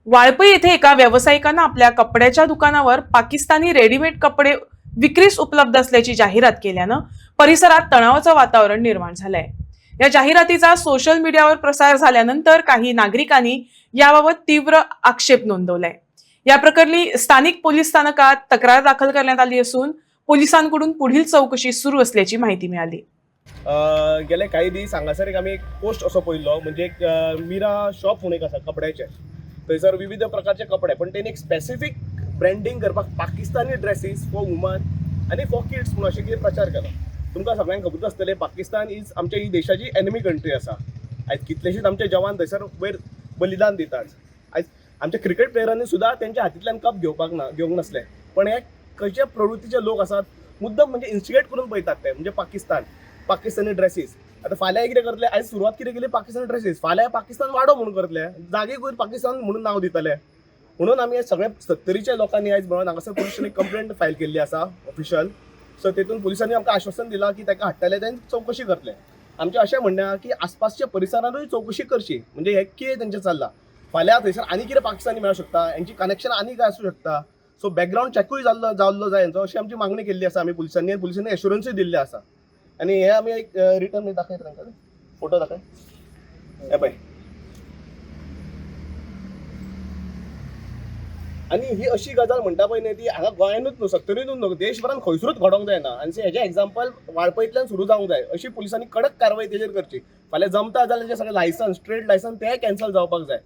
वाळपई येथे एका व्यावसायिकानं आपल्या कपड्याच्या दुकानावर पाकिस्तानी रेडीमेड कपडे विक्रीस उपलब्ध असल्याची जाहिरात केल्यानं परिसरात तणावाचं वातावरण निर्माण झालंय. या जाहिरातीचा सोशल मीडियावर प्रसार झाल्यानंतर काही नागरिकांनी याबाबत तीव्र आक्षेप नोंदवलाय. या प्रकरणी स्थानिक पोलीस स्थानकात तक्रार दाखल करण्यात आली असून पोलिसांकडून पुढील चौकशी सुरू असल्याची माहिती मिळाली. गेले काही दीस हांगासर आमी एक पोस्ट असो पळयल्लो, म्हणजे एक मीरा शॉप म्हणून एक आसा कपड्याचे. थंयसर विविध प्रकारचे कपडे, पण तेणी एक स्पेसिफीक ब्रँडिंग करपाक पाकिस्तानी ड्रेसीस फॉर वुमन आनी फॉर किड्स म्हणून अशें कितें प्रचार केलो. तुमकां सगळ्यांक खबरूच आसतलें, पाकिस्तान इज आमच्या ही देशाची एनिमी कंट्री आसा. आयज कितलेशेच आमचे जवान थंयसर वयर बलिदान दितात. आयज आमच्या क्रिकेट प्लेयरांनी सुद्दां तेंच्या हातींतल्यान कप घेवंक नासले, पण हे खंयचे प्रवृत्तीचे लोक आसात मुद्दम म्हणजे इन्स्टिगेट करून पळयतात ते, म्हणजे पाकिस्तानी ड्रेसीस. आता फाल्यां कितें करतले, आयज सुरवात कितें केली पाकिस्तानी ड्रेसीस, फाल्यां पाकिस्तान वाडो म्हणून करतले, जागेक वयर पाकिस्तान म्हणून नांव दितले. म्हणून आमी सगळे 70च्या लोकांनी आयज मेळून हांगासर पुलिसांनी एक कंप्लेंट फायल केल्ली आसा ऑफिशियल. सो तेतून पुलिसांनी आमकां आश्वासन दिलां की ताका हाडटले तें चवकशी करतले. आमचें अशें म्हणणें आहा की आसपासच्या परिसरानूय चवकशी करची, म्हणजे हे कितें तेंचें चल्लां. फाल्यां थंयसर आनी कितें पाकिस्तानी मेळूंक शकता, हेंची कनेक्शन आनी काय आसूं शकता. सो बॅकग्राऊंड चॅकूय जाल्लो जाय हेंचो, अशी आमची मागणी केल्ली आसा आमी पुलिसांनी, आनी पुलिसांनी एश्युरन्सूय दिल्ले आसा. आनी हे आमी एक रिटर्न दाखयत तांकां. फोटो दाखय, हे पळय. आनी ही अशी गजाल म्हणटा पळय न्ही, ती हांगा गोंयानूच न्हू, 70नीच न्हू, देशभरान खंयसरूच घडोवंक जायना. आनी हेजें एग्जाम्पल वाळपयतल्यान सुरू जावंक जाय. अशी पुलिसांनी कडक कारवाय तेजेर करची. फाल्यां जमता जाल्यार जे सगळे लायसन्स, ट्रेड लायसन्स ते कॅन्सल जावपाक जाय.